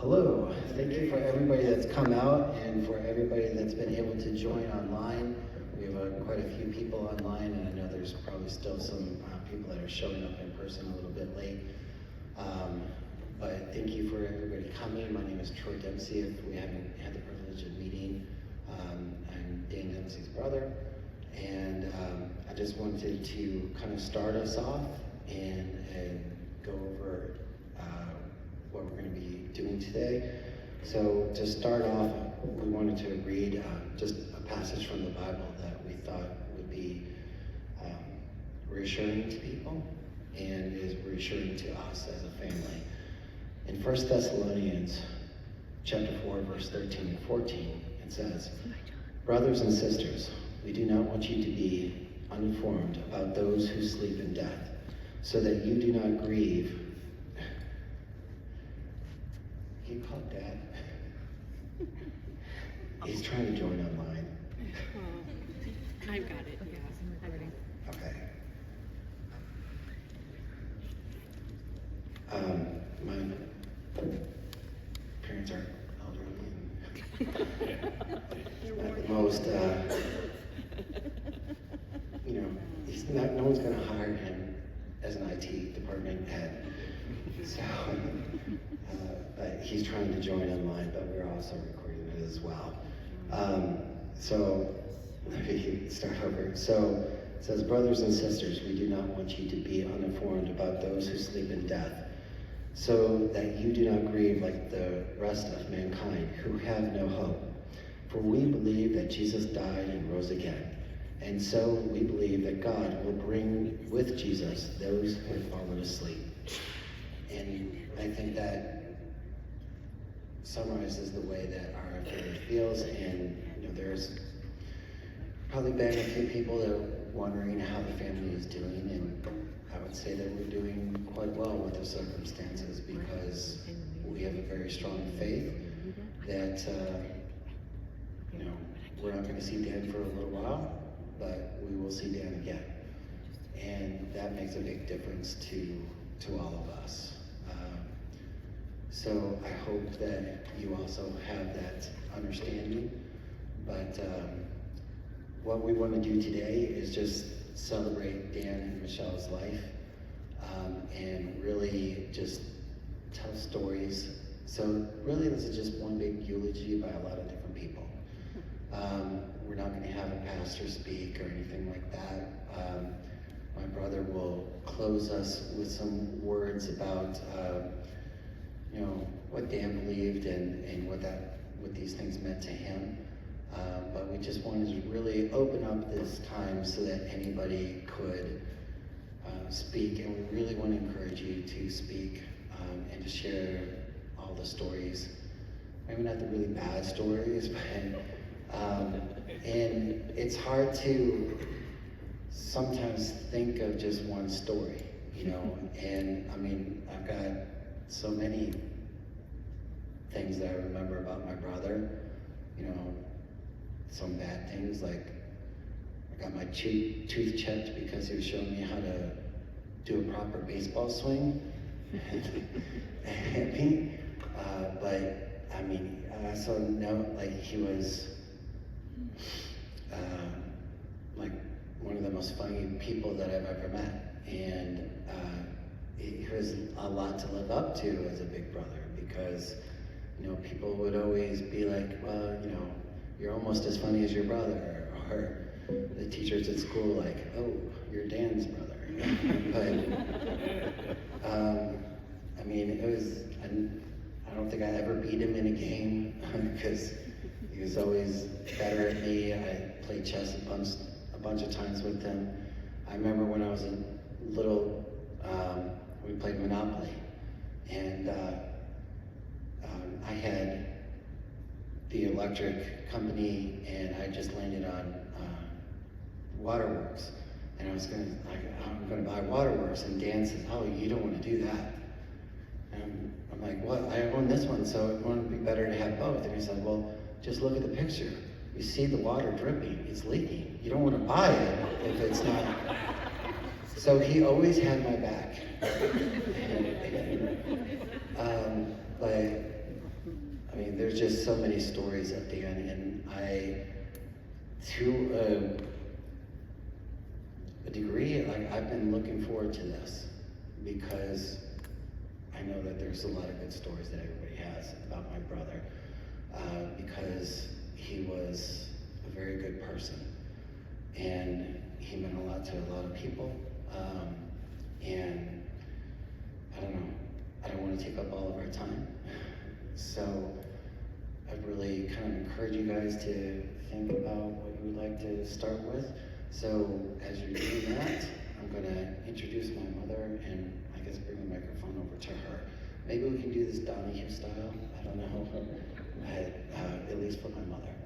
Hello, thank you for everybody that's come out and for everybody that's been able to join online. We have quite a few people online, and I know there's probably still some people that are showing up in person a little bit late. But thank you for everybody coming. My name is Troy Dempsey. If we haven't had the privilege of meeting, I'm Dan Dempsey's brother. And I just wanted to kind of start us off and go over what we're going to be doing today. So to start off, we wanted to read just a passage from the Bible that we thought would be reassuring to people and is reassuring to us as a family. In 1 Thessalonians chapter 4, verse 13 and 14, it says, "Brothers and sisters, we do not want you to be uninformed about those who sleep in death, so that you do not grieve." He called Dad. He's trying to join online. I've got it, yeah. Okay. My parents are elderly and not the most, no one's going to hire him as an IT department head. So, but he's trying to join online, but we're also recording it as well. So, let me start over. So, it says, "Brothers and sisters, we do not want you to be uninformed about those who sleep in death, so that you do not grieve like the rest of mankind who have no hope. For we believe that Jesus died and rose again. And so we believe that God will bring with Jesus those who have fallen asleep." And I think that summarizes the way that our family feels. And there's probably been a few people that are wondering how the family is doing, and I would say that we're doing quite well with the circumstances because we have a very strong faith that we're not going to see Dan for a little while, but we will see Dan again, and that makes a big difference to all of us. So I hope that you also have that understanding. But what we want to do today is just celebrate Dan and Michelle's life, and really just tell stories. So really this is just one big eulogy by a lot of different people. We're not going to have a pastor speak or anything like that. My brother will close us with some words about what Dan believed and what these things meant to him. But we just wanted to really open up this time so that anybody could speak, and we really want to encourage you to speak and to share all the stories. Maybe not the really bad stories, but and it's hard to sometimes think of just one story, and I mean, I've got so many things that I remember about my brother, some bad things, like I got my tooth checked because he was showing me how to do a proper baseball swing at me, but I mean, I also know like he was like one of the most funny people that I've ever met, and he was a lot to live up to as a big brother, because people would always be like, well, you're almost as funny as your brother, or the teachers at school like, oh, you're Dan's brother. But I mean, it was, I don't think I ever beat him in a game because he was always better at me. I played chess a bunch of times with him. I remember when I was a little, we played Monopoly, and I had the electric company, and I just landed on Waterworks, and I'm gonna buy Waterworks, and Dan says, "Oh, you don't want to do that." And I'm like, "What? I own this one, so it wouldn't be better to have both." And he said, "Well, just look at the picture. You see the water dripping, it's leaking. You don't want to buy it if it's not." So he always had my back. But just so many stories of Dan, and to a degree, like I've been looking forward to this because I know that there's a lot of good stories that everybody has about my brother, because he was a very good person, and he meant a lot to a lot of people, and I don't know, I don't want to take up all of our time, so I'd really kind of encourage you guys to think about what you would like to start with. So as you're doing that, I'm going to introduce my mother and I guess bring the microphone over to her. Maybe we can do this Donahue style, I don't know, but at least for my mother.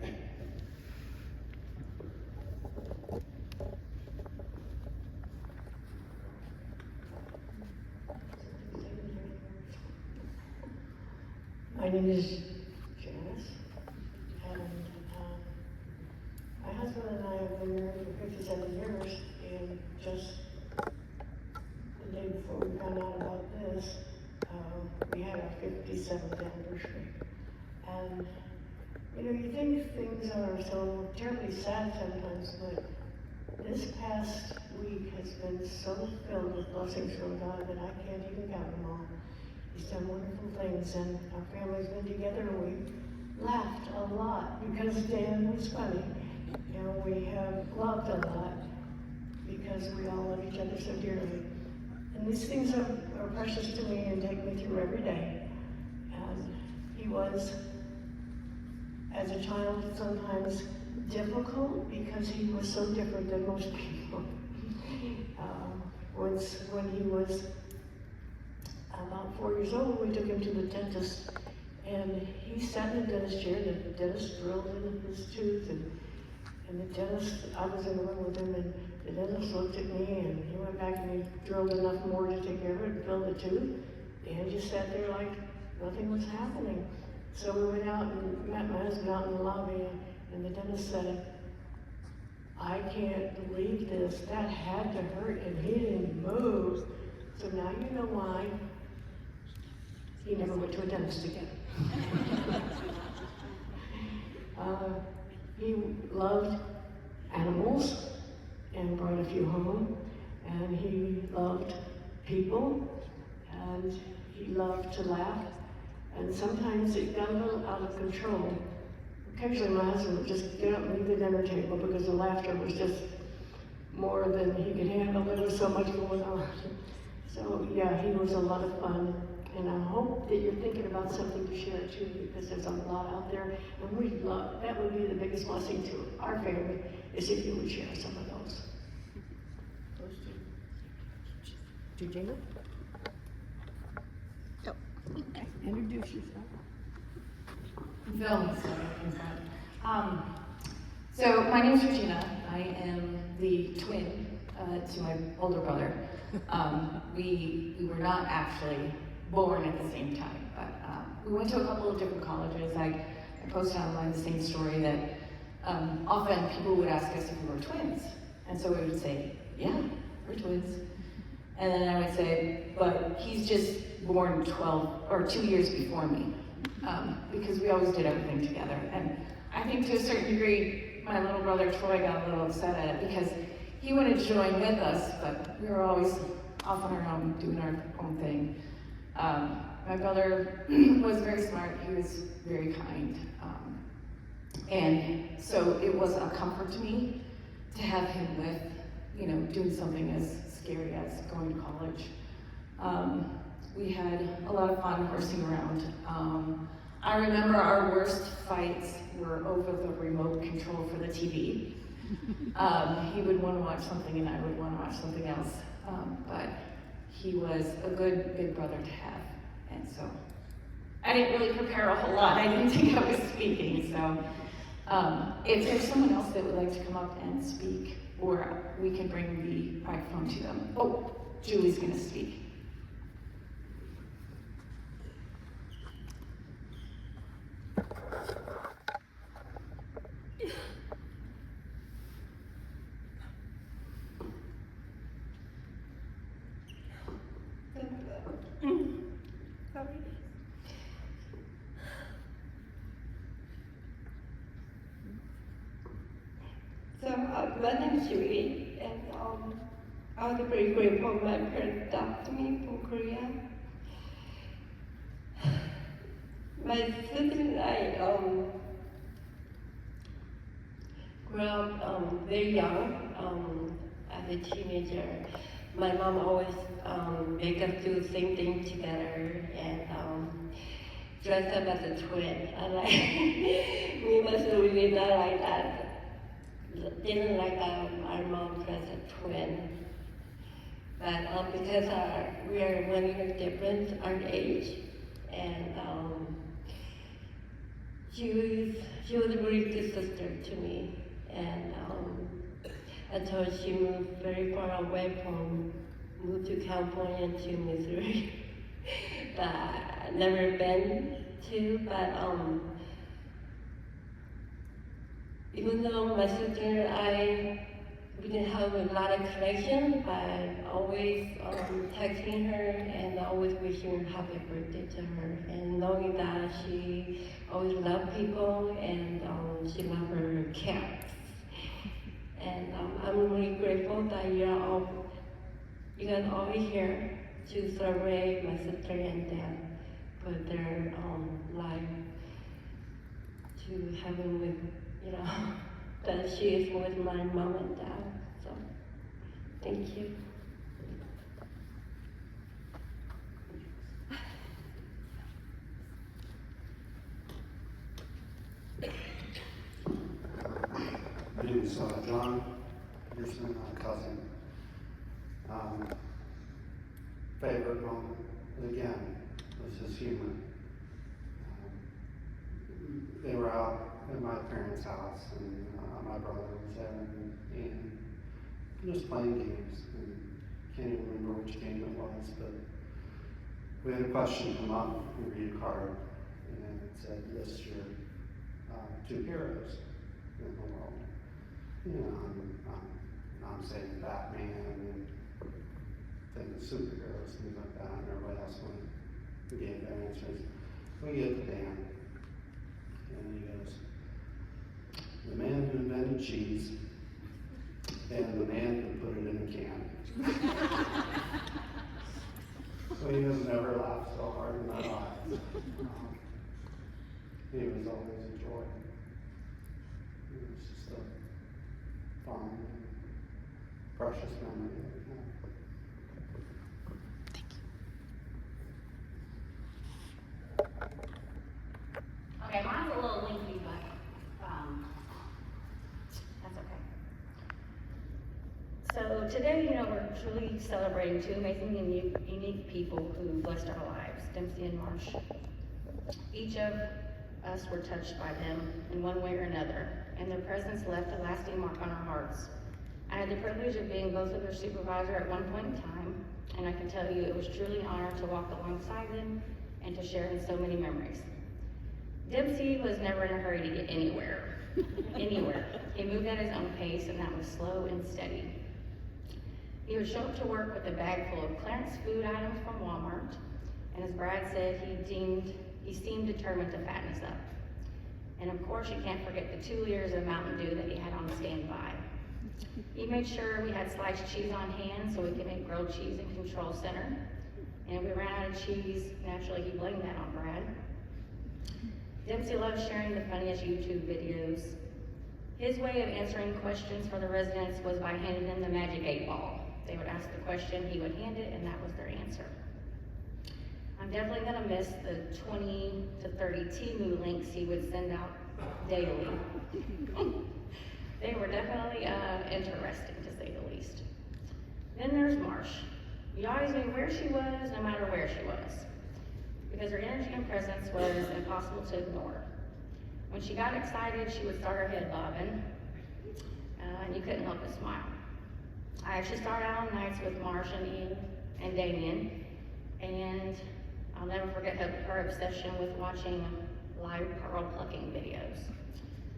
My name is Janice, and my husband and I have been married for 57 years, and just the day before we found out about this, we had our 57th anniversary. And, you know, you think things are so terribly sad sometimes, but this past week has been so filled with blessings from God that I can't even count them all. He's done wonderful things, and our family's been together, and we laughed a lot because Dan was funny. You know, we have loved a lot because we all love each other so dearly. And these things are precious to me and take me through every day. And he was, as a child, sometimes difficult because he was so different than most people. When he was about 4 years old, we took him to the dentist, and he sat in the dentist chair, and the dentist drilled in his tooth, and the dentist, I was in the room with him, and the dentist looked at me, and he went back and he drilled enough more to take care of it and fill the tooth, and just sat there like nothing was happening. So we went out and met my husband out in the lobby, and the dentist said, "I can't believe this, that had to hurt," and he didn't move. So now you know why he never went to a dentist again. He loved animals and brought a few home, and he loved people, and he loved to laugh, and sometimes it got a little out of control. Occasionally my husband would just get up and leave the dinner table because the laughter was just more than he could handle. There was so much going on. So yeah, he was a lot of fun. And I hope that you're thinking about something to share too, because there's a lot out there, and we love, that would be the biggest blessing to our family, is if you would share some of those. Those two. Regina? Oh, okay. Introduce yourself. Film so my name is Regina. I am the twin to my older brother. We were not actually born at the same time, but we went to a couple of different colleges. I posted online the same story that often people would ask us if we were twins, and so we would say, yeah, we're twins. And then I would say, but he's just born 2 years before me, because we always did everything together. And I think to a certain degree, my little brother Troy got a little upset at it because he wanted to join with us, but we were always off on our own, doing our own thing. My brother was very smart, he was very kind, and so it was a comfort to me to have him with, you know, doing something as scary as going to college. We had a lot of fun horsing around. I remember our worst fights were over the remote control for the TV. He would want to watch something and I would want to watch something else, but he was a good big brother to have. And so I didn't really prepare a whole lot. I didn't think I was speaking. So if there's someone else that would like to come up and speak, or we can bring the microphone to them. Oh, Julie's going to speak. My name is Julie, and I was very grateful my parents adopted me from Korea. My sister and I grew up very young as a teenager. My mom always make us do the same thing together and dress up as a twin. And like, we must really not like that. Didn't like our mom dressed as a twin. But because we are 1 year difference our age, and she was a really good sister to me. And until she moved very far away moved to California to Missouri. But I've never been to, but even though my sister and we didn't have a lot of connection, but always texting her and always wishing her happy birthday to her, and knowing that she always loved people and she loved her cats. And I'm really grateful that you guys are always here to celebrate my sister and dad put their life to heaven with, that she is with my mom and dad. So, thank you. My name is John Peterson, my cousin. Favorite moment, again, was his humor. They were out at my parents' house, and my brother was there, and just playing games. And can't even remember which game it was, but we had a question come up, we read a card, and it said, list your two heroes in the world. I'm saying Batman and thinking superheroes, things like that, and everybody else gave their answers. We get to Dan, and he goes, the man who invented cheese and the man who put it in a can. So he has never laughed so hard in my life. He was always a joy. It was just a fun, precious memory. Okay, mine's a little lengthy, but that's okay. So today, we're truly celebrating two amazing and unique people who blessed our lives, Dempsey and Marsh. Each of us were touched by them in one way or another, and their presence left a lasting mark on our hearts. I had the privilege of being both of their supervisor at one point in time, and I can tell you it was truly an honor to walk alongside them and to share in so many memories. Dempsey was never in a hurry to get anywhere. He moved at his own pace, and that was slow and steady. He would show up to work with a bag full of clearance food items from Walmart, and as Brad said, he seemed determined to fatten us up. And of course, you can't forget the 2 liters of Mountain Dew that he had on standby. He made sure we had sliced cheese on hand so we could make grilled cheese in Control Center. And if we ran out of cheese, naturally he blamed that on Brad. Dempsey loved sharing the funniest YouTube videos. His way of answering questions for the residents was by handing them the magic 8-ball. They would ask the question, he would hand it, and that was their answer. I'm definitely gonna miss the 20 to 30 Temu links he would send out daily. They were definitely interesting, to say the least. Then there's Marsh. You always knew where she was, no matter where she was, because her energy and presence was impossible to ignore. When she got excited, she would start her head bobbing, and you couldn't help but smile. I actually started out on nights with Marsh and Ian and Damien, and I'll never forget her obsession with watching live pearl plucking videos.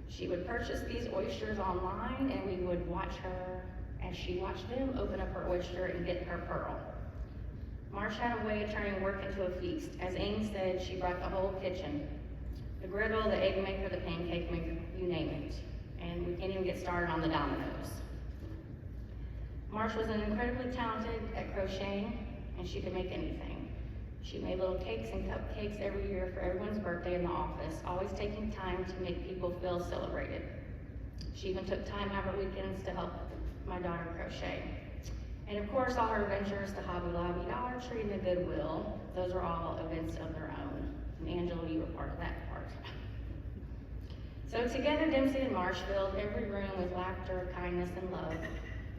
She would purchase these oysters online, and we would watch her as she watched them open up her oyster and get her pearl. Marsh had a way of turning work into a feast. As Amy said, she brought the whole kitchen. The griddle, the egg maker, the pancake maker, you name it. and we can't even get started on the dominoes. Marsh was an incredibly talented at crocheting, and she could make anything. She made little cakes and cupcakes every year for everyone's birthday in the office, always taking time to make people feel celebrated. She even took time out of her weekends to help my daughter crochet. And of course, all her ventures to Hobby Lobby, Dollar Tree, and the Goodwill, those are all events of their own. And Angela, you were part of that part. So together, Dempsey and Marsh filled every room with laughter, kindness, and love.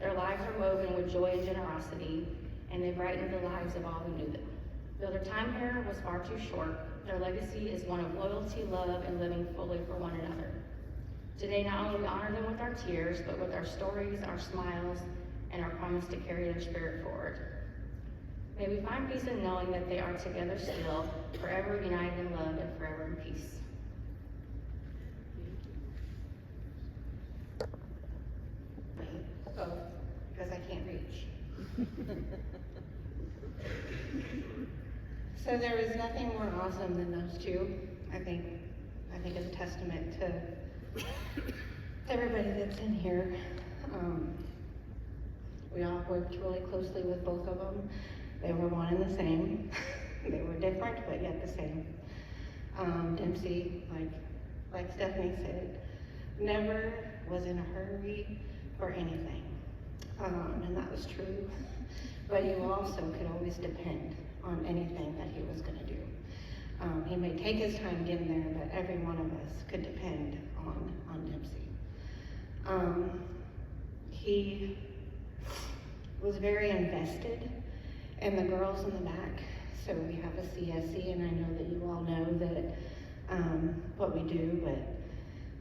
Their lives are woven with joy and generosity, and they brightened the lives of all who knew them. Though their time here was far too short, their legacy is one of loyalty, love, and living fully for one another. Today, not only we honor them with our tears, but with our stories, our smiles, and our promise to carry their spirit forward. May we find peace in knowing that they are together still, forever united in love and forever in peace. Both, because I can't reach. So there is nothing more awesome than those two. I think it's a testament to everybody that's in here. We all worked really closely with both of them. They were one and the same. They were different, but yet the same. Dempsey, like Stephanie said, never was in a hurry for anything. And that was true. But you also could always depend on anything that he was gonna do. He may take his time getting there, but every one of us could depend on Dempsey. He was very invested in the girls in the back. So we have a CSC, and I know that you all know that what we do, but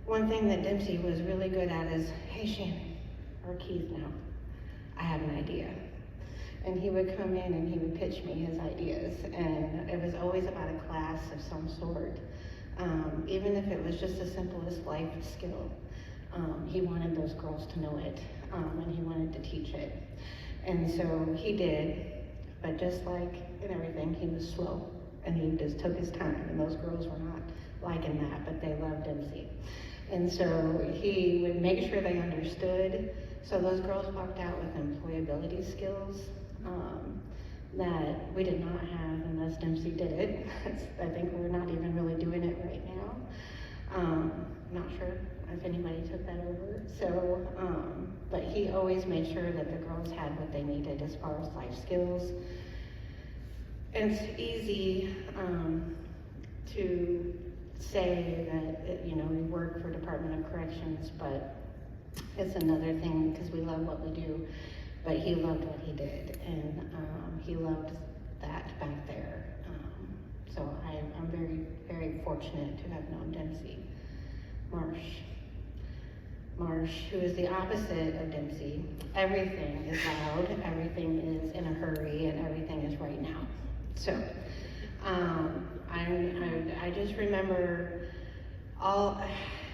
one thing that Dempsey was really good at is, hey Shannon, or Keith now, I have an idea. And he would come in and he would pitch me his ideas, and it was always about a class of some sort. Even if it was just the simplest life skill, he wanted those girls to know it, and he wanted to teach it. And so he did, but just like in everything, he was slow, and he just took his time, and those girls were not liking that, but they loved Dempsey. And so he would make sure they understood, so those girls walked out with employability skills that we did not have unless Dempsey did it. I think we're not even really doing it right now. Not sure if anybody took that over. So, but he always made sure that the girls had what they needed as far as life skills. And it's easy to say that, we work for Department of Corrections, but it's another thing because we love what we do. But he loved what he did, and he loved that back there. So I'm very, very fortunate to have known Dempsey. Marsh, who is the opposite of Dempsey. Everything is loud, everything is in a hurry, and everything is right now. So I just remember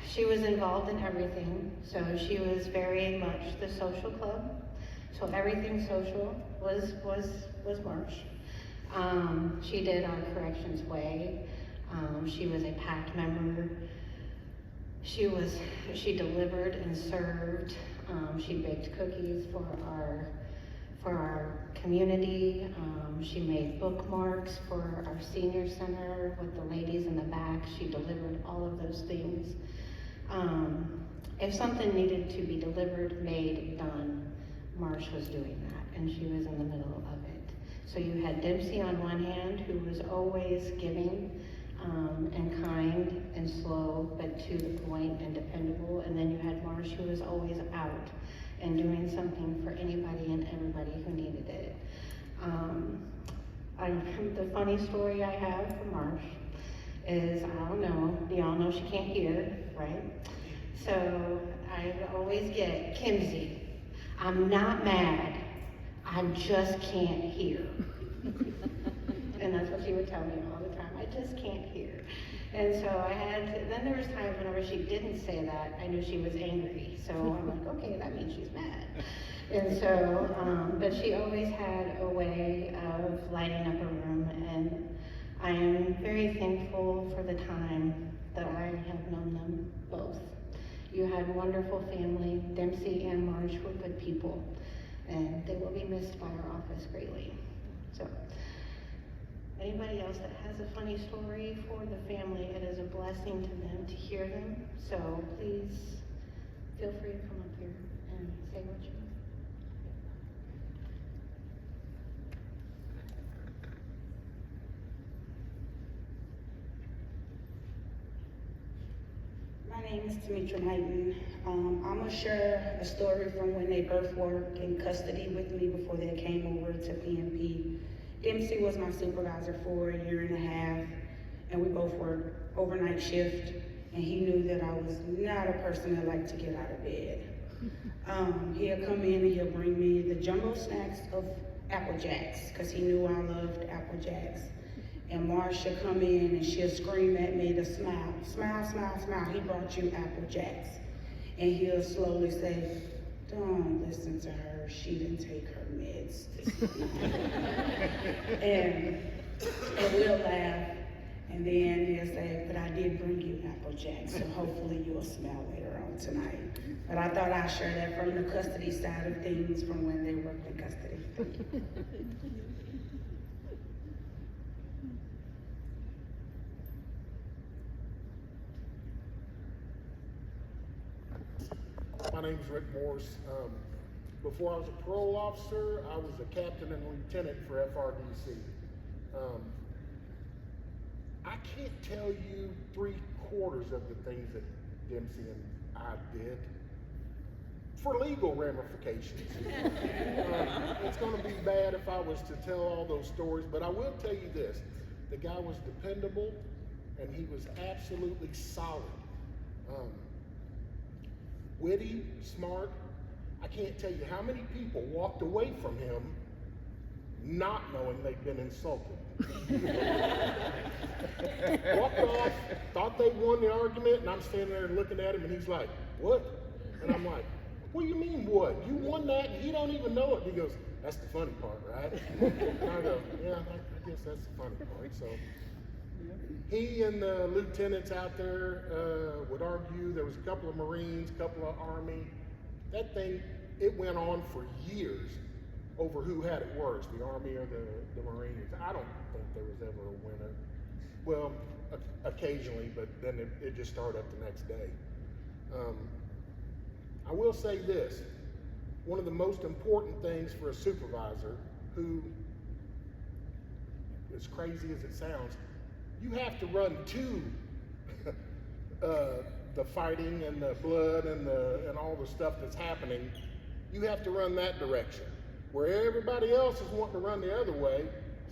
she was involved in everything. So she was very much the social club. So everything social was Marsh. She did our Corrections Way. She was a PAC member. She delivered and served. She baked cookies for our community. She made bookmarks for our senior center with the ladies in the back. She delivered all of those things. If something needed to be delivered, made, done, Marsh was doing that, and she was in the middle of it. So you had Dempsey on one hand, who was always giving and kind and slow, but to the point and dependable, and then you had Marsh, who was always out and doing something for anybody and everybody who needed it. The funny story I have for Marsh is, I don't know, do y'all know she can't hear, right? So I always get, Kimsey, I'm not mad, I just can't hear. And that's what she would tell me all the time, I just can't hear. And so then there was times whenever she didn't say that, I knew she was angry. So I'm like, okay, that means she's mad. And so, but she always had a way of lighting up a room, and I am very thankful for the time that I have known them both. You had a wonderful family. Dempsey and Marsh were good people, and they will be missed by our office greatly. So, anybody else that has a funny story for the family, it is a blessing to them to hear them. So please feel free to come up here and say what you. My name is Demetra Knighton. I'm gonna share a story from when they both worked in custody with me before they came over to PNP. Dempsey was my supervisor for a year and a half, and we both worked overnight shift, and he knew that I was not a person that liked to get out of bed. He'll come in and he'll bring me the jumbo snacks of Apple Jacks, because he knew I loved Apple Jacks. And Marsh will come in and she'll scream at me to smile. Smile, smile, smile. He brought you Apple Jacks. And he'll slowly say, don't listen to her. She didn't take her meds this night. and we'll laugh. And then he'll say, but I did bring you Apple Jacks, so hopefully you'll smile later on tonight. But I thought I'd share that from the custody side of things from when they worked in custody. My name is Rick Morse. Before I was a parole officer, I was a captain and lieutenant for FRDC. I can't tell you 3/4 of the things that Dempsey and I did for legal ramifications. It's going to be bad if I was to tell all those stories, but I will tell you this. The guy was dependable and he was absolutely solid. Witty, smart. I can't tell you how many people walked away from him not knowing they'd been insulted. Walked off, thought they won the argument, and I'm standing there looking at him, and he's like, what? And I'm like, what do you mean what? You won that, and you don't even know it. He goes, that's the funny part, right? And I go, yeah, I guess that's the funny part. So he and the lieutenants out there would argue. There was a couple of Marines, a couple of Army. That thing, it went on for years over who had it worse, the Army or the Marines. I don't think there was ever a winner. Well, occasionally, but then it just started up the next day. I will say this, one of the most important things for a supervisor who, as crazy as it sounds, you have to run to the fighting and the blood and all the stuff that's happening. You have to run that direction, where everybody else is wanting to run the other way.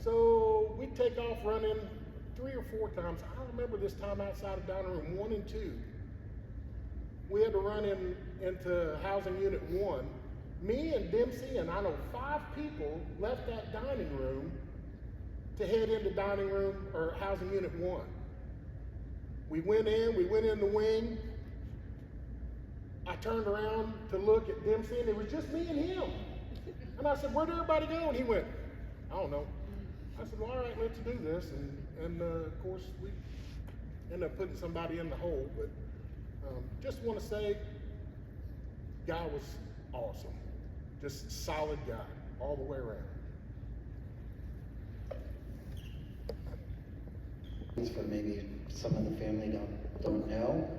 So we take off running 3 or 4 times. I remember this time outside of dining room 1 and 2. We had to run into housing unit 1. Me and Dempsey and I know 5 people left that dining room to head into dining room or housing unit 1. We went in the wing. I turned around to look at Dempsey and it was just me and him. And I said, where'd everybody go? And he went, I don't know. I said, well, all right, let's do this. And of course, we ended up putting somebody in the hole. But just want to say, guy was awesome. Just solid guy all the way around. For maybe some of the family don't know.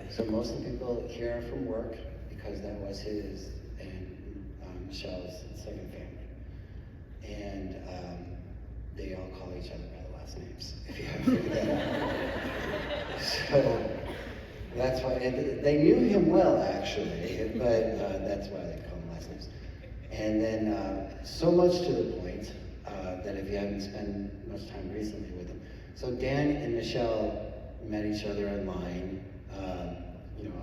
So most of the people here are from work because that was his and Michelle's second family. And they all call each other by the last names, if you haven't figured that out. So that's why, they knew him well actually, but that's why they call him last names. And then so much to the point that if you haven't spent much time recently with him. So Dan and Michelle met each other online,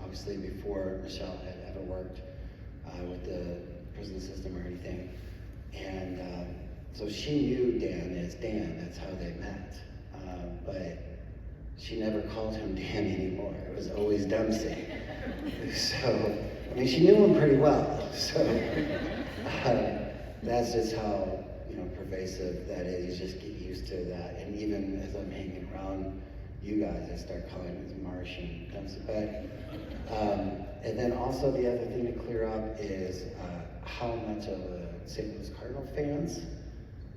obviously before Michelle had ever worked with the prison system or anything. And so she knew Dan as Dan, that's how they met. But she never called him Dan anymore. It was always Dempsey. So, I mean, she knew him pretty well. So that's just how, pervasive that is. You just get used to that. And even as I'm hanging around you guys, I start calling it Marsh and Dempsey. And then also the other thing to clear up is how much of a St. Louis Cardinal fans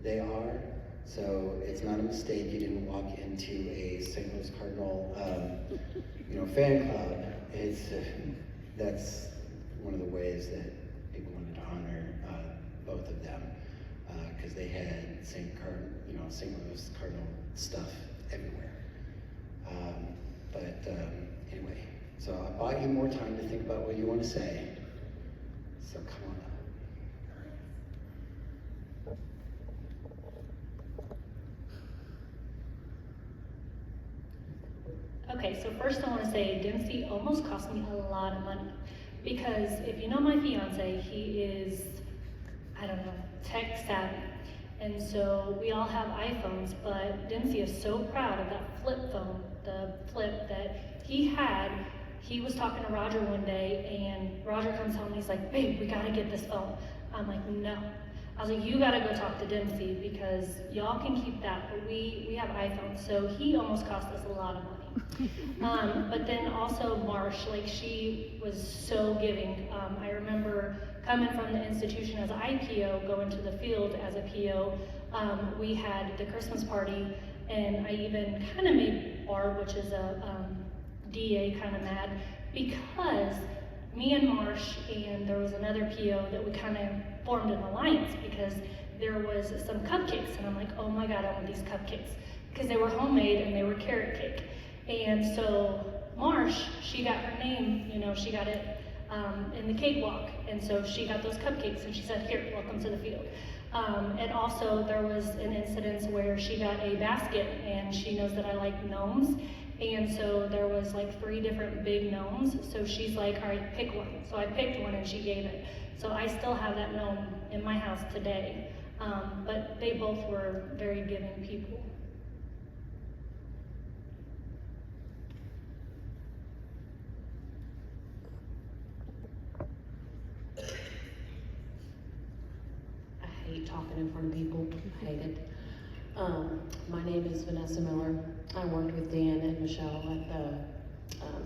they are. So it's not a mistake. You didn't walk into a St. Louis Cardinal, fan club. That's one of the ways that people wanted to honor both of them because they had St. Louis Cardinal stuff everywhere. Anyway, so I bought you more time to think about what you want to say. So come on up. Okay, so first I want to say Dempsey almost cost me a lot of money because if you know my fiance, he is, tech savvy. And so we all have iPhones, but Dempsey is so proud of that flip phone, the flip that he had. He was talking to Roger one day and Roger comes home and he's like, babe, we gotta get this phone. I'm like, no. I was like, you gotta go talk to Dempsey because y'all can keep that, but we have iPhones. So he almost cost us a lot of money. But then also Marsh, she was so giving. I remember coming from the institution as an IPO, going to the field as a PO. We had the Christmas party, and I even kind of made Barb, which is a DA, kind of mad because me and Marsh and there was another PO that we kind of formed an alliance because there was some cupcakes, and I'm like, oh my God, I want these cupcakes because they were homemade and they were carrot cake. And so Marsh, she got her name, she got it in the cakewalk, and so she got those cupcakes and she said, here, welcome to the field. And also there was an incident where she got a basket and she knows that I like gnomes, and so there was 3 different big gnomes, so she's like, all right, pick one. So I picked one and she gave it. So I still have that gnome in my house today, but they both were very giving people. I hate talking in front of people. I hate it. My name is Vanessa Miller. I worked with Dan and Michelle at the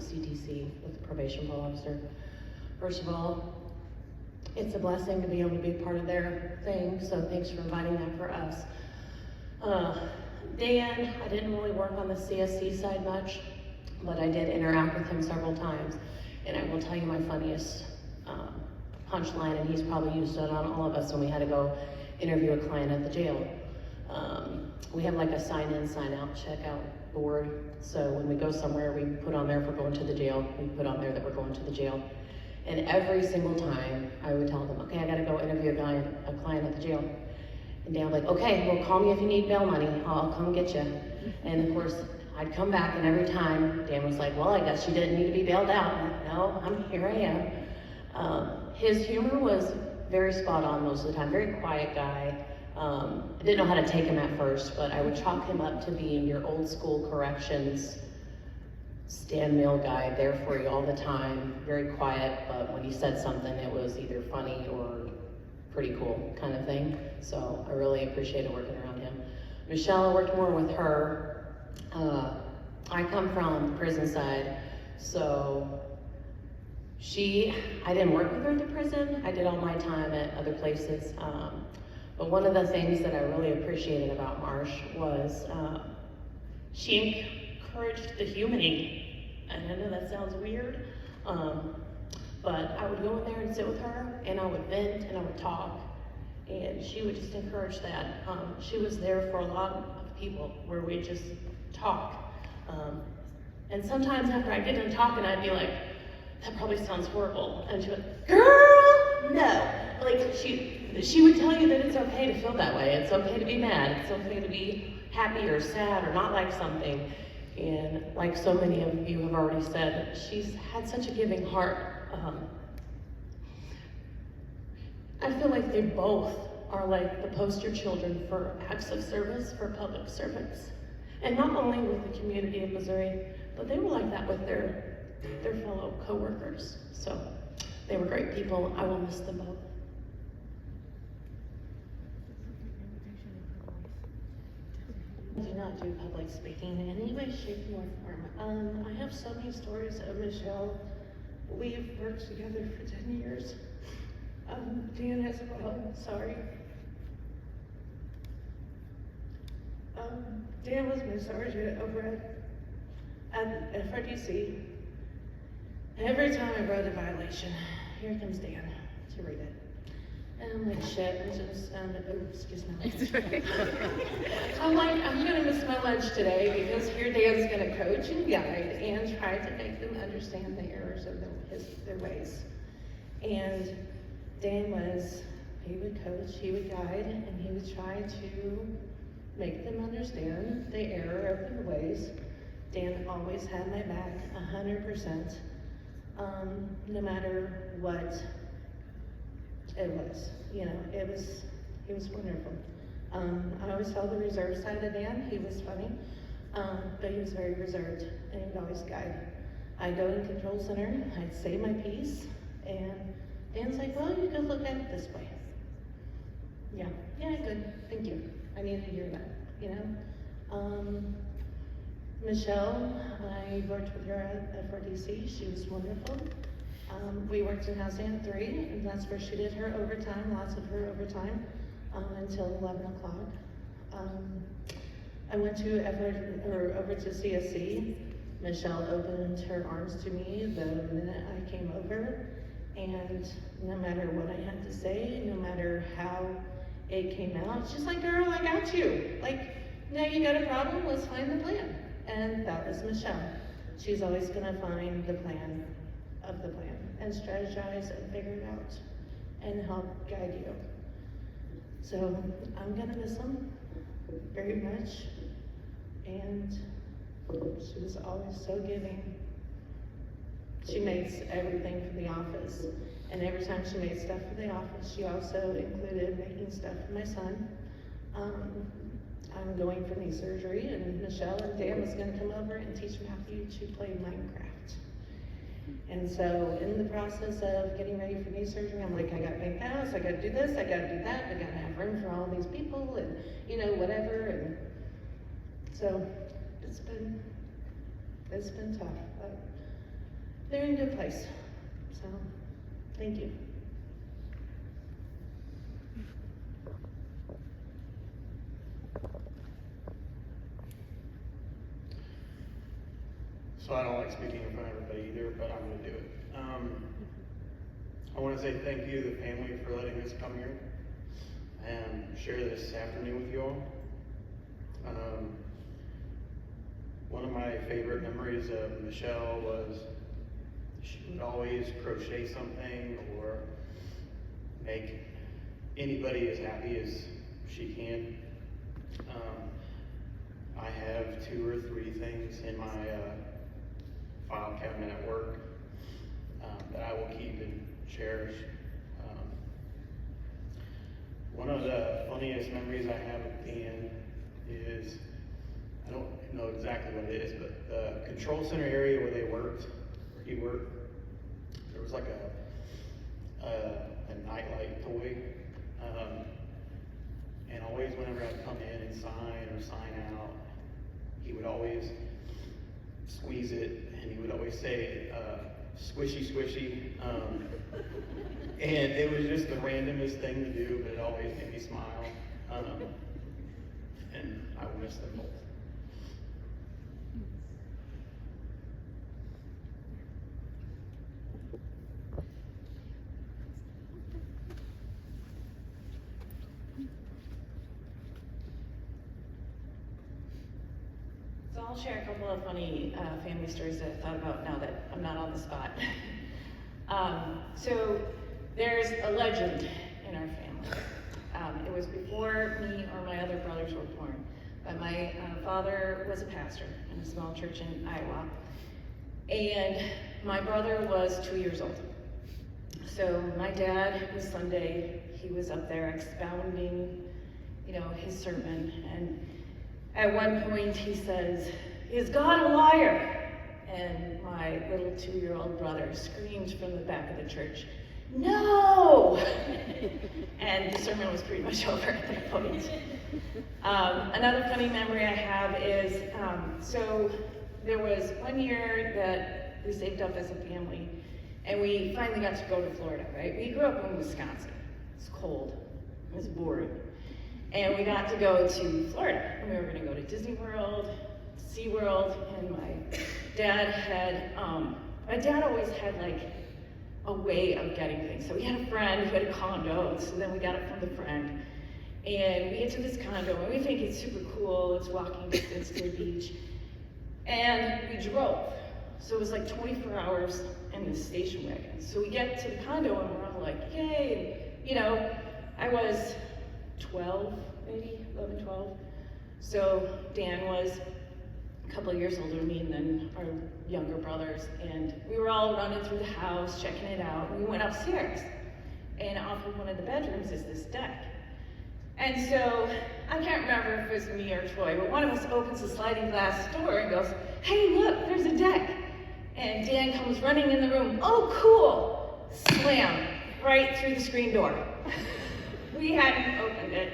CTC with the probation parole officer. First of all, it's a blessing to be able to be part of their thing, so thanks for inviting that for us. Dan, I didn't really work on the CSC side much, but I did interact with him several times, and I will tell you my funniest punchline, and he's probably used it on all of us when we had to go interview a client at the jail. We have a sign-in, sign-out, check-out board, so when we go somewhere, we put on there if we're going to the jail, we put on there that we're going to the jail. And every single time, I would tell them, okay, I gotta go interview a client at the jail. And Dan would be like, okay, well, call me if you need bail money, I'll come get you. And of course, I'd come back, and every time, Dan was like, well, I guess you didn't need to be bailed out. No, here I am. His humor was very spot on most of the time, very quiet guy. I didn't know how to take him at first, but I would chalk him up to being your old school corrections stand mill guy, there for you all the time, very quiet, but when he said something, it was either funny or pretty cool kind of thing. So I really appreciated working around him. Michelle, I worked more with her. I come from the prison side, so I didn't work with her at the prison. I did all my time at other places. But one of the things that I really appreciated about Marsh was she encouraged the humaning. And I know that sounds weird, but I would go in there and sit with her, and I would vent and I would talk, and she would just encourage that. She was there for a lot of people where we just talk. And sometimes after I get done talking, I'd be like, that probably sounds horrible. And she would, girl, no. She would tell you that it's okay to feel that way. It's okay to be mad. It's okay to be happy or sad or not like something. And like so many of you have already said, she's had such a giving heart. I feel like they both are like the poster children for acts of service for public servants. And not only with the community of Missouri, but they were like that with their fellow co-workers. So they were great people. I will miss them both. You know, not do public speaking in any way, shape, or form. I have so many stories of Michelle. We've worked together for 10 years. Dan as well, sorry. Dan was my sergeant over at FRDC. Every time I wrote a violation, here comes Dan to read it. And I'm like, shit, I'm just, excuse me. I'm like, I'm gonna miss my lunch today because here Dan's gonna coach and guide and try to make them understand the errors of their ways. And Dan he would coach, he would guide, and he would try to make them understand the error of their ways. Dan always had my back 100%, no matter what it was. You know, he was wonderful. I always saw the reserved side of Dan. He was funny, but he was very reserved, and he would always guide. I'd go in control center, I'd say my piece, and Dan's like, well, you could look at it this way. Yeah, good, thank you. I needed to hear that, you know? Michelle, I worked with her at FRDC. She was wonderful. We worked in House Ant 3, and that's where she did her overtime, lots of her overtime, until 11 o'clock. I went to over to CSC. Michelle opened her arms to me the minute I came over, and no matter what I had to say, no matter how it came out, she's like, girl, I got you. Like, now you got a problem, let's find the plan. And that was Michelle. She's always gonna find the plan of the plan and strategize and figure it out and help guide you. So I'm gonna miss them very much. And she was always so giving. She makes everything for the office. And every time she made stuff for the office, she also included making stuff for my son. I'm going for knee surgery, and Michelle and Dan was gonna come over and teach me how to play Minecraft. And so in the process of getting ready for knee surgery, I'm like, I gotta make the house, I gotta do this, I gotta do that, I gotta have room for all these people, and you know, whatever. And so it's been tough, but they're in a good place. So thank you. So I don't like speaking in front of everybody either, but I'm going to do it. I want to say thank you to the family for letting us come here and share this afternoon with you all. One of my favorite memories of Michelle was she would always crochet something or make anybody as happy as she can. I have 2 or 3 things in my file cabinet at work that I will keep and cherish. One of the funniest memories I have of Dan is, I don't know exactly what it is, but the control center area where he worked, there was like a nightlight toy. And always whenever I'd come in and sign out, he would always squeeze it, and he would always say, squishy, squishy. And it was just the randomest thing to do, but it always made me smile. And I will miss them both. So I'll share a couple of funny family stories that I thought about now that I'm not on the spot. So there's a legend in our family. It was before me or my other brothers were born, but my father was a pastor in a small church in Iowa, and my brother was 2 years old. So my dad, it was Sunday, he was up there expounding, his sermon, and at one point he says, "Is God a liar?" And my little 2-year-old brother screamed from the back of the church, "No!" And the sermon was pretty much over at that point. Another funny memory I have is, so there was one year that we saved up as a family, and we finally got to go to Florida, right? We grew up in Wisconsin. It's cold, it was boring. And we got to go to Florida, and we were gonna go to Disney World, SeaWorld, and my dad always had like a way of getting things. So we had a friend who had a condo, so then we got it from the friend. And we get to this condo, and we think it's super cool, it's walking distance to the beach. And we drove. So it was like 24 hours in the station wagon. So we get to the condo, and we're all like, yay. And, you know, I was 12, maybe 11, 12. So Dan was a couple of years older than me, and then our younger brothers, and we were all running through the house, checking it out, and we went upstairs, and off of one of the bedrooms is this deck. And so, I can't remember if it was me or Troy, but one of us opens the sliding glass door and goes, hey look, there's a deck. And Dan comes running in the room, oh cool, slam, right through the screen door. We hadn't opened it.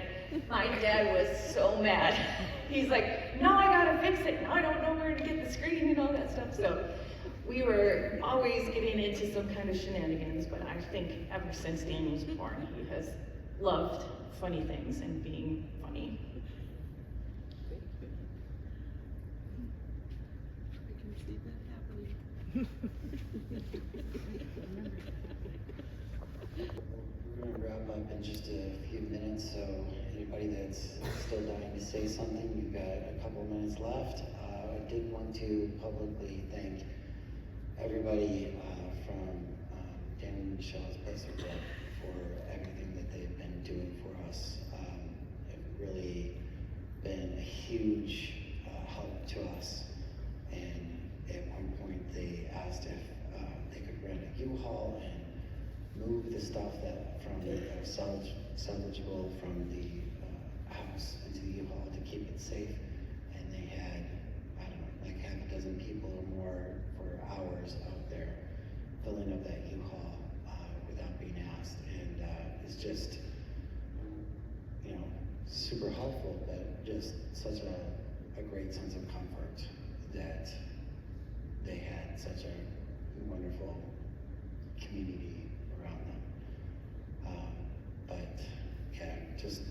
My dad was so mad. He's like, no, I gotta fix it. Now I don't know where to get the screen and all that stuff. So we were always getting into some kind of shenanigans, but I think ever since Dan was born, he has loved funny things and being funny. I can see that happening. We're going to wrap up in just a few minutes, so anybody that's still dying to say something, you've got a couple minutes left. I did want to publicly thank everybody from Dan and Michelle's place of work for everything that they've been doing for us. It's really been a huge help to us, and at one point they asked if they could rent a U-Haul and move the stuff that salvageable from the house into the U-Haul to keep it safe. And they had, I don't know, like half a dozen people or more for hours out there filling up that U-Haul without being asked. And it's just, you know, super helpful, but just such a great sense of comfort that they had such a wonderful community around them. But yeah, just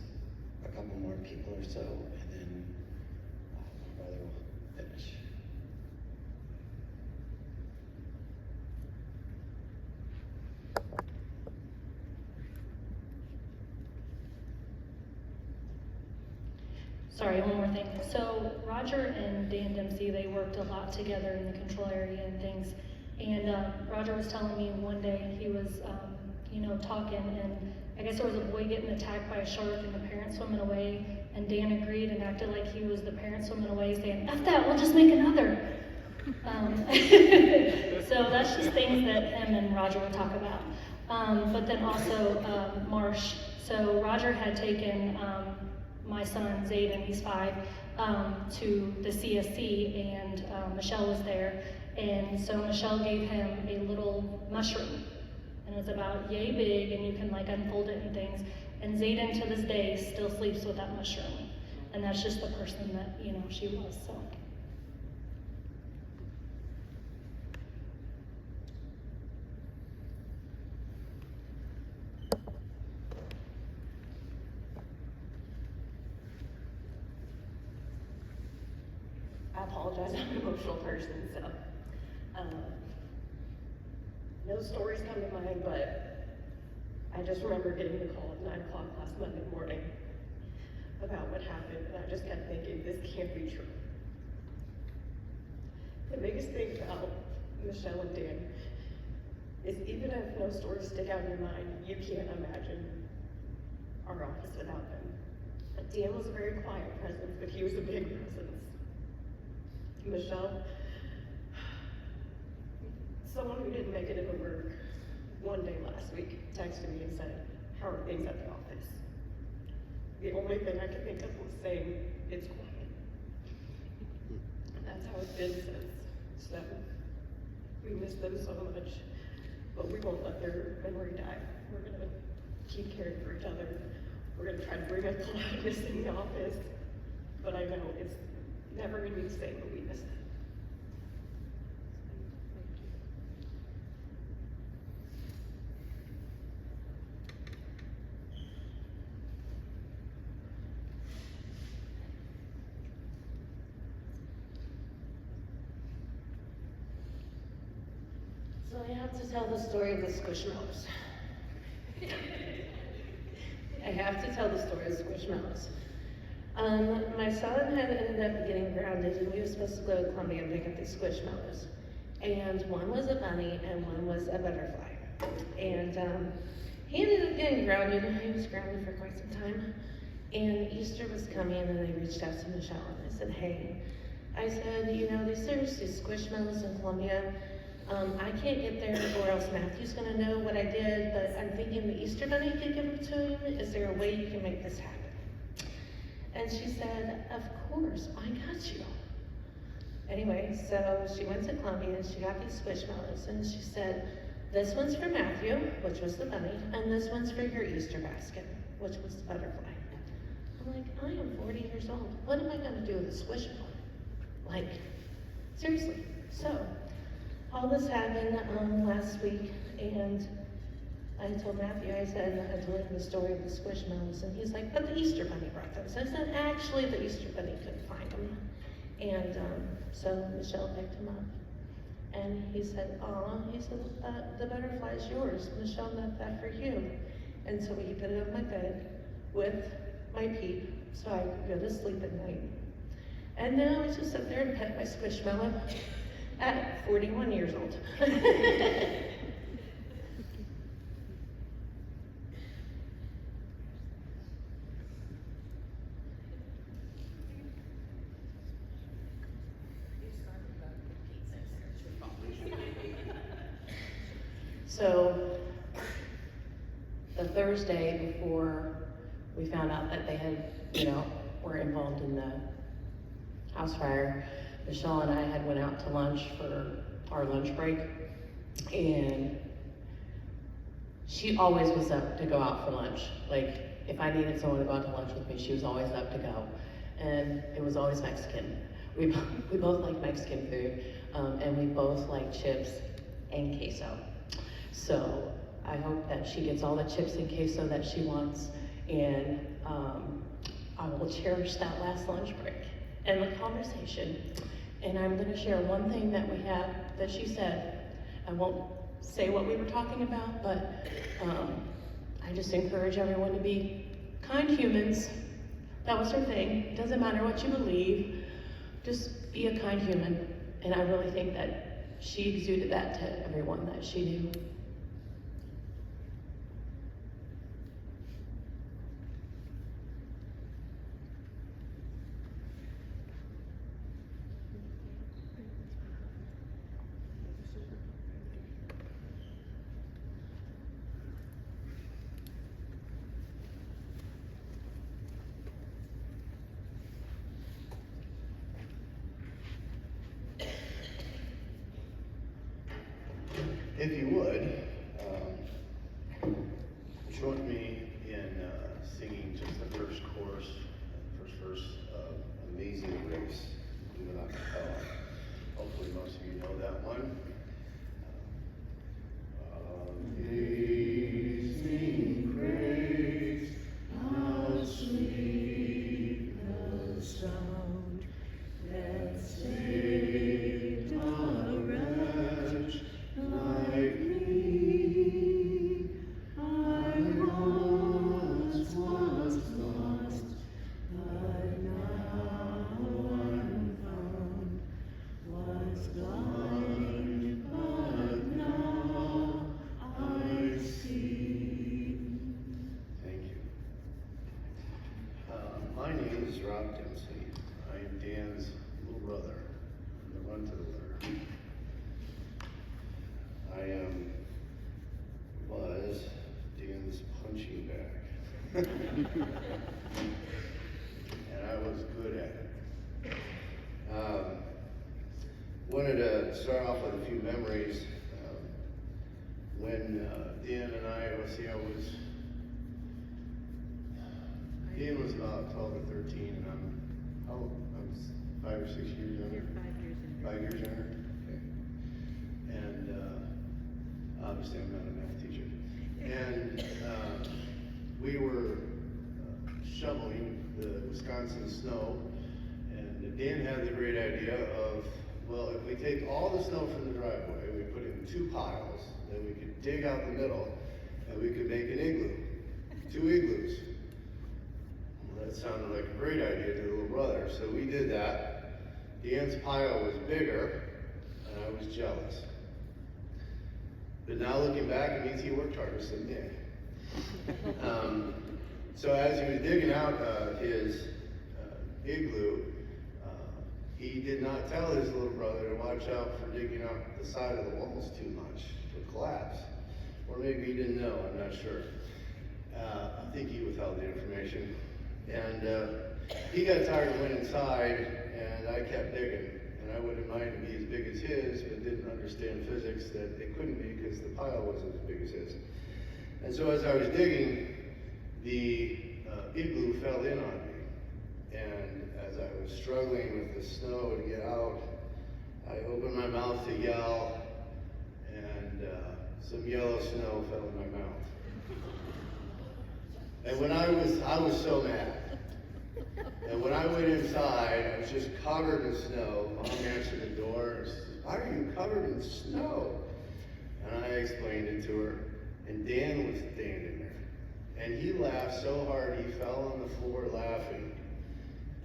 a couple more people or so, and then my brother will finish. Sorry, one more thing. So Roger and Dan Dempsey, they worked a lot together in the control area and things. And Roger was telling me one day he was, talking, and I guess there was a boy getting attacked by a shark and the parent swimming away. And Dan agreed and acted like he was the parent swimming away, saying, "F that, we'll just make another." So that's just things that him and Roger would talk about. But then also Marsh. So Roger had taken my son Zayden, he's 5, to the CSC, and Michelle was there. And so Michelle gave him a little mushroom, and it's about yay big, and you can like unfold it and things. And Zayden to this day still sleeps with that mushroom, and that's just the person that she was. So. I apologize, I'm an emotional person, so no stories come to mind, but I just remember getting the call at 9 o'clock last Monday morning about what happened, and I just kept thinking, this can't be true. The biggest thing about Michelle and Dan is even if no stories stick out in your mind, you can't imagine our office without them. Dan was a very quiet presence, but he was a big presence. Michelle, someone who didn't make it into work one day last week texted me and said, "How are things at the office?" The only thing I could think of was saying, "It's quiet." And that's how it's been since. So we miss them so much, but we won't let their memory die. We're gonna keep caring for each other We're gonna try to bring up the loudness in the office, but I know it's never gonna be the same, but we miss it. So I have to tell the story of the Squishmallows. I have to tell the story of Squishmallows. My son had ended up getting grounded, and we were supposed to go to Columbia and pick up these Squishmallows. And one was a bunny, and one was a butterfly. And he ended up getting grounded. He was grounded for quite some time. And Easter was coming, and I reached out to Michelle, and I said, hey, I said, you know, there's these Squishmallows in Columbia. I can't get there, or else Matthew's gonna know what I did, but I'm thinking the Easter Bunny could give them to him. Is there a way you can make this happen? And she said, of course, I got you. Anyway, so she went to Columbia and she got these Squishmallows, and she said, this one's for Matthew, which was the bunny, and this one's for your Easter basket, which was the butterfly. I'm like, I am 40 years old. What am I gonna do with a Squishmallow? Like, seriously. So, all this happened last week, and I told Matthew, I told him the story of the Squishmallows, and he's like, but the Easter Bunny brought them. So I said, actually, the Easter Bunny couldn't find them. And so Michelle picked him up, and he said, he said, the butterfly's yours. Michelle meant that for you. And so he put it on my bed with my Peep, so I could go to sleep at night. And now I just sit there and pet my Squishmallow at 41 years old. So, the Thursday before we found out that they had, were involved in the house fire, Michelle and I had went out to lunch for our lunch break, and she always was up to go out for lunch. Like, if I needed someone to go out to lunch with me, she was always up to go. And it was always Mexican. We both like Mexican food, and we both like chips and queso. So I hope that she gets all the chips and queso that she wants, and I will cherish that last lunch break and the conversation. And I'm going to share one thing that we had that she said. I won't say what we were talking about, but I just encourage everyone to be kind humans. That was her thing. It doesn't matter what you believe, just be a kind human. And I really think that she exuded that to everyone that she knew. If you would, join me in singing just the first chorus, first verse of Amazing Grace, even a cappella. Hopefully most of you know that one. Amazing grace, how sweet the sound that saved a wretch like me. I once was lost, but now I'm found. Was blind, but now I see. Thank you. My name is Rob Dempsey. I am Dan's little brother, the run to the litter. I was Dan's punching bag. And I was good at it. Wanted to start off with a few memories. When Dan and I was Dan was about 12 or 13, and I was 5 or 6 years younger. You're 5 years younger. 5 years younger. Okay. And obviously, I'm not a math teacher. And we were shoveling the Wisconsin snow, and Dan had the great idea of, well, if we take all the snow from the driveway, we put it in 2 piles, then we could dig out the middle, and we could make an igloo. 2 igloos. Well, that sounded like a great idea to the little brother, so we did that. Dan's pile was bigger, and I was jealous. But now looking back, it means he worked harder than me. So as he was digging out his igloo, he did not tell his little brother to watch out for digging out the side of the walls too much to collapse. Or maybe he didn't know, I'm not sure. I think he withheld the information. And he got tired and went inside, and I kept digging. And I wouldn't mind to be as big as his, but didn't understand physics that it couldn't be because the pile wasn't as big as his. And so as I was digging, the igloo fell in on me. And as I was struggling with the snow to get out, I opened my mouth to yell, and some yellow snow fell in my mouth. And when I was so mad. And when I went inside, I was just covered in snow. Mom answered the door and said, "Why are you covered in snow?" And I explained it to her. And Dan was standing there. And he laughed so hard he fell on the floor laughing.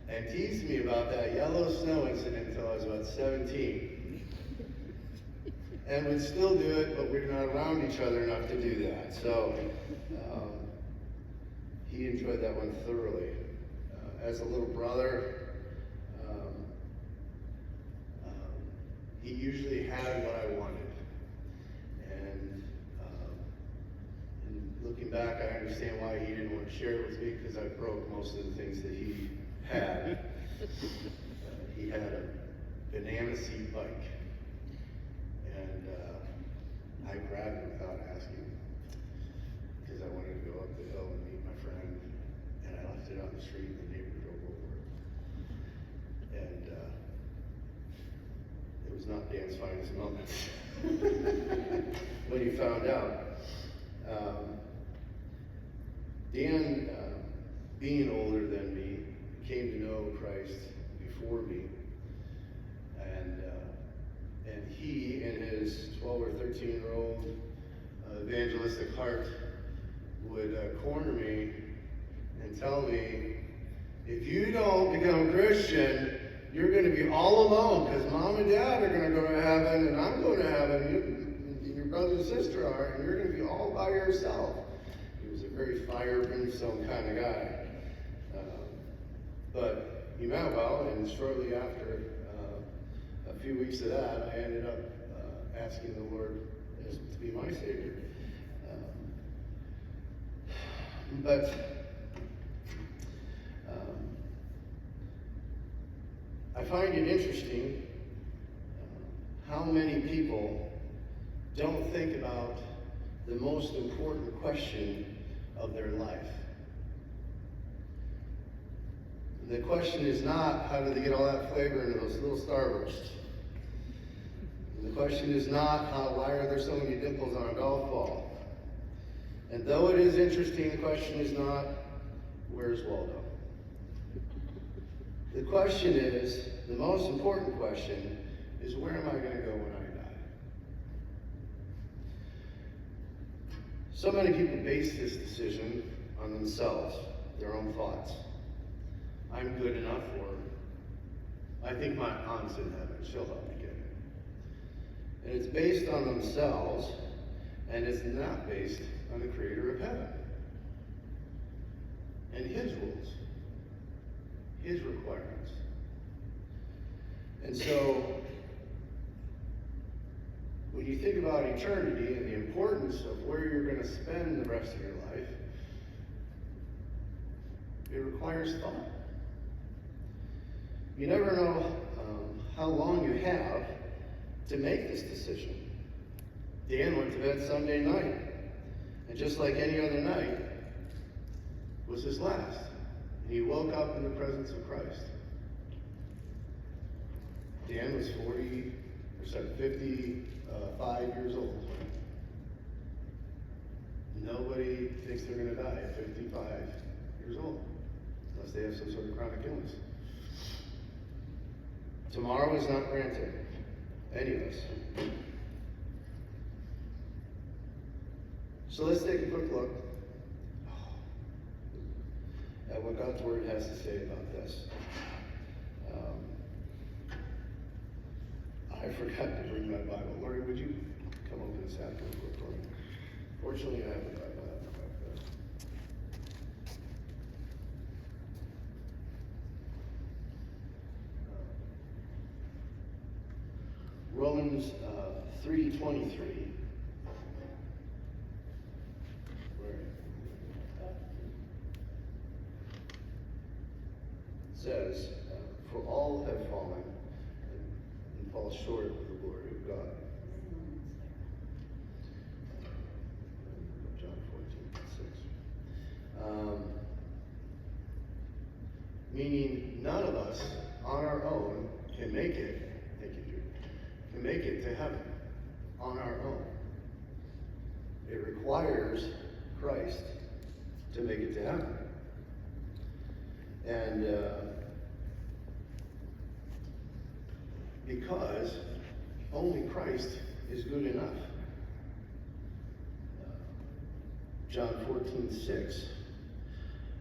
And teased me about that yellow snow incident until I was about 17. And would still do it, but we're not around each other enough to do that. So he enjoyed that one thoroughly. As a little brother, he usually had what I wanted. And looking back, I understand why he didn't want to share it with me, because I broke most of the things that he had. He had a banana seat bike, and I grabbed it without asking, because I wanted to go up the hill and meet my friend, and I left it on the street, and the neighbor drove over it. And it was not Dan's finest moments when he found out. Dan, being older than me, came to know Christ before me, and he, in his 12 or 13-year-old evangelistic heart, would corner me and tell me, if you don't become a Christian, you're going to be all alone, because Mom and Dad are going to go to heaven, and I'm going to heaven, your brother and sister are, and you're going to be all by yourself. He was a very fire, brimstone kind of guy. But he meant well, and shortly after a few weeks of that, I ended up asking the Lord to be my Savior. But I find it interesting how many people don't think about the most important question of their life. The question is not, how did they get all that flavor into those little Starbursts? The question is not, why are there so many dimples on a golf ball? And though it is interesting, the question is not, where's Waldo? The question is, the most important question is, where am I going to go when I die? So many people base this decision on themselves, their own thoughts. I'm good enough, or I think my aunt's in heaven, she'll help me get it. And it's based on themselves, and it's not based on the creator of heaven and his rules, his requirements. And so, when you think about eternity and the importance of where you're going to spend the rest of your life, it requires thought. You never know how long you have to make this decision. Dan went to bed Sunday night, and just like any other night, was his last. And he woke up in the presence of Christ. Dan was 55 years old. Nobody thinks they're going to die at 55 years old, unless they have some sort of chronic illness. Tomorrow is not granted, any of us. So let's take a quick look at what God's Word has to say about this. I forgot to bring my Bible. Lori, would you come open this out real quick for me? Fortunately, I have a Bible out back there. Romans 3:23. Says, for all have fallen and fall short of the glory of God. John 14:6. Meaning none of us on our own can make it, thank you, Jude, can make it to heaven on our own. It requires Christ to make it to heaven. And because only Christ is good enough. John 14:6.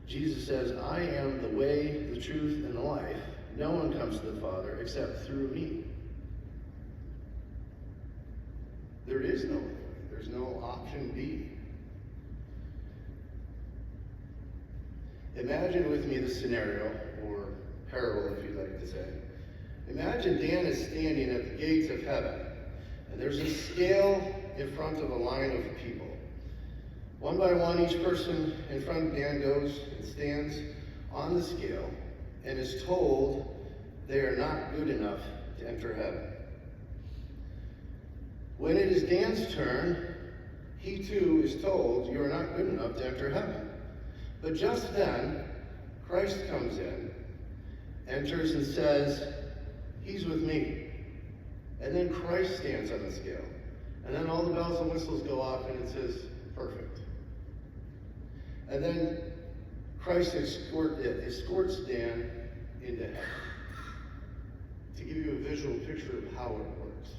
Jesus says, I am the way, the truth, and the life. No one comes to the Father except through me. There is no way. There's no option B. Imagine with me the scenario, or parable if you'd like to say. Imagine Dan is standing at the gates of heaven, and there's a scale in front of a line of people. One by one, each person in front of Dan goes and stands on the scale and is told they are not good enough to enter heaven. When it is Dan's turn, he too is told you are not good enough to enter heaven. But just then, Christ comes in, enters and says, he's with me. And then Christ stands on the scale. And then all the bells and whistles go off and it says, perfect. And then Christ escorts Dan into heaven. To give you a visual picture of how it works.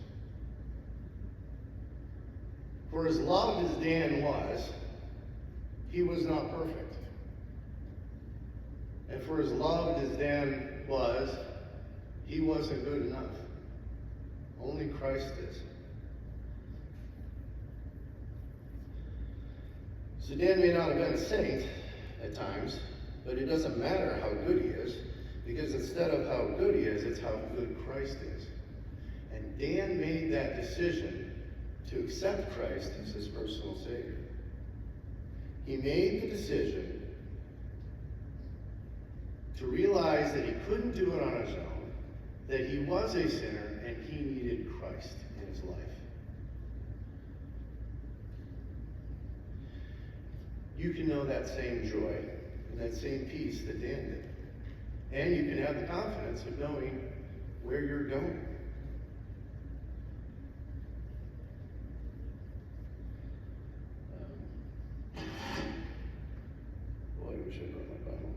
For as loved as Dan was, he was not perfect. And for as loved as Dan was, he wasn't good enough. Only Christ is. So Dan may not have been a saint at times, but it doesn't matter how good he is, because instead of how good he is, it's how good Christ is. And Dan made that decision to accept Christ as his personal Savior. He made the decision to realize that he couldn't do it on his own, that he was a sinner, and he needed Christ in his life. You can know that same joy and that same peace that Dan did. And you can have the confidence of knowing where you're going. Boy, I wish I brought my Bible.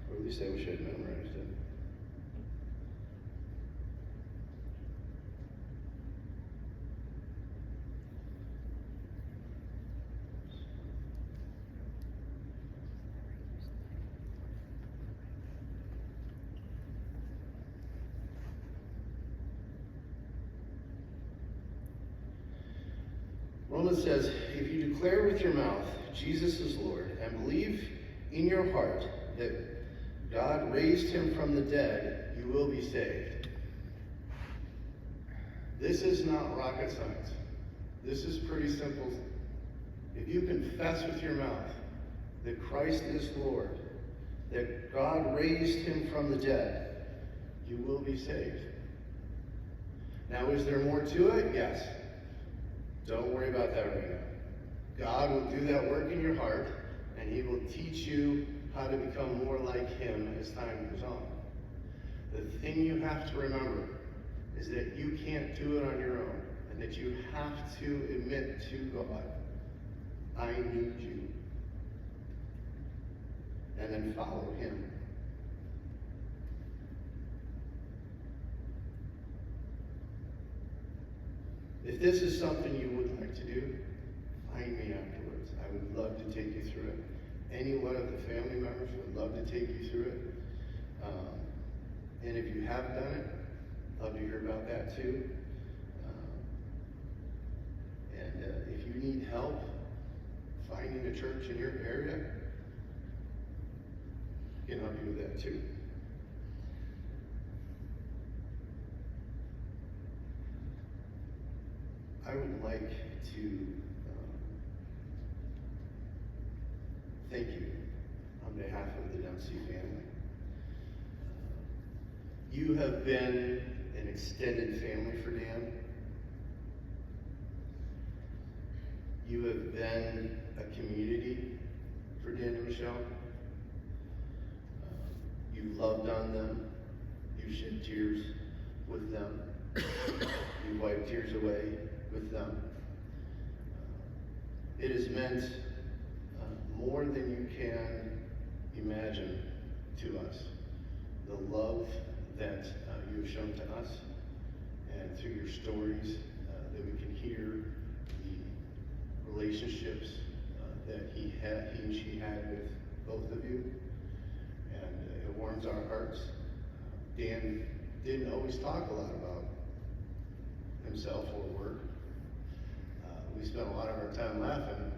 Or at least I wish I'd memorized it. Romans says, if you declare with your mouth Jesus is Lord and believe in your heart that God raised him from the dead, you will be saved. This is not rocket science. This is pretty simple. If you confess with your mouth that Christ is Lord, that God raised him from the dead, you will be saved. Now, is there more to it? Yes. Don't worry about that right now. God will do that work in your heart, and He will teach you how to become more like Him as time goes on. The thing you have to remember is that you can't do it on your own, and that you have to admit to God, I need you. And then follow Him. If this is something you would like to do, find me afterwards. I would love to take you through it. Any one of the family members would love to take you through it. And if you have done it, love to hear about that too. And if you need help finding a church in your area, I can help you with that too. I would like to thank you on behalf of the Dempsey family. You have been an extended family for Dan. You have been a community for Dan and Michelle. You've loved on them. You've shed tears with them. You've wiped tears away with them. It has meant more than you can imagine to us. The love that you have shown to us, and through your stories that we can hear the relationships that he and she had with both of you, and it warms our hearts. Dan didn't always talk a lot about himself or work. We spent a lot of our time laughing,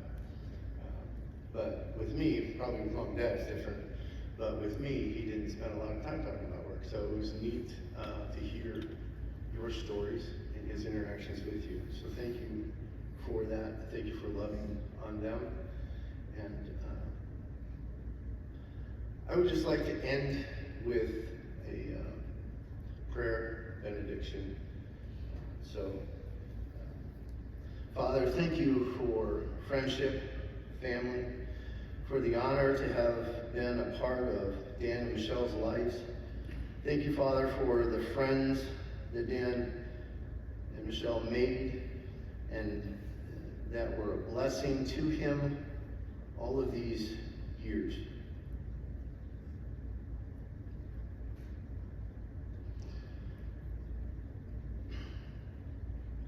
but with me, probably with Mom and Dad it's different, but with me, he didn't spend a lot of time talking about work. So it was neat to hear your stories and his interactions with you. So thank you for that. Thank you for loving on them. And I would just like to end with a prayer benediction. So, Father, thank you for friendship, family, for the honor to have been a part of Dan and Michelle's lives. Thank you, Father, for the friends that Dan and Michelle made and that were a blessing to him all of these years.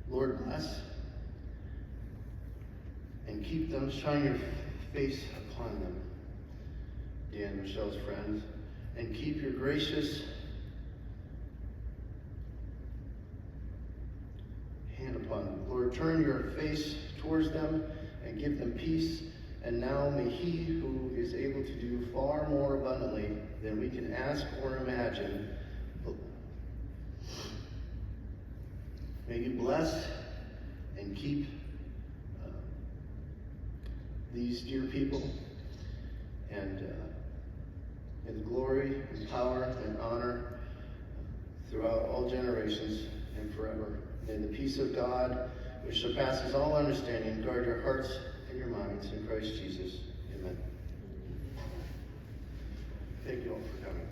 Lord, bless and keep them, shine your face upon them, Dan and Michelle's friends, and keep your gracious hand upon them. Lord, turn your face towards them and give them peace. And now may he who is able to do far more abundantly than we can ask or imagine, may you bless and keep these dear people, and in glory and power and honor throughout all generations and forever. May the peace of God, which surpasses all understanding, guard your hearts and your minds in Christ Jesus. Amen. Thank you all for coming.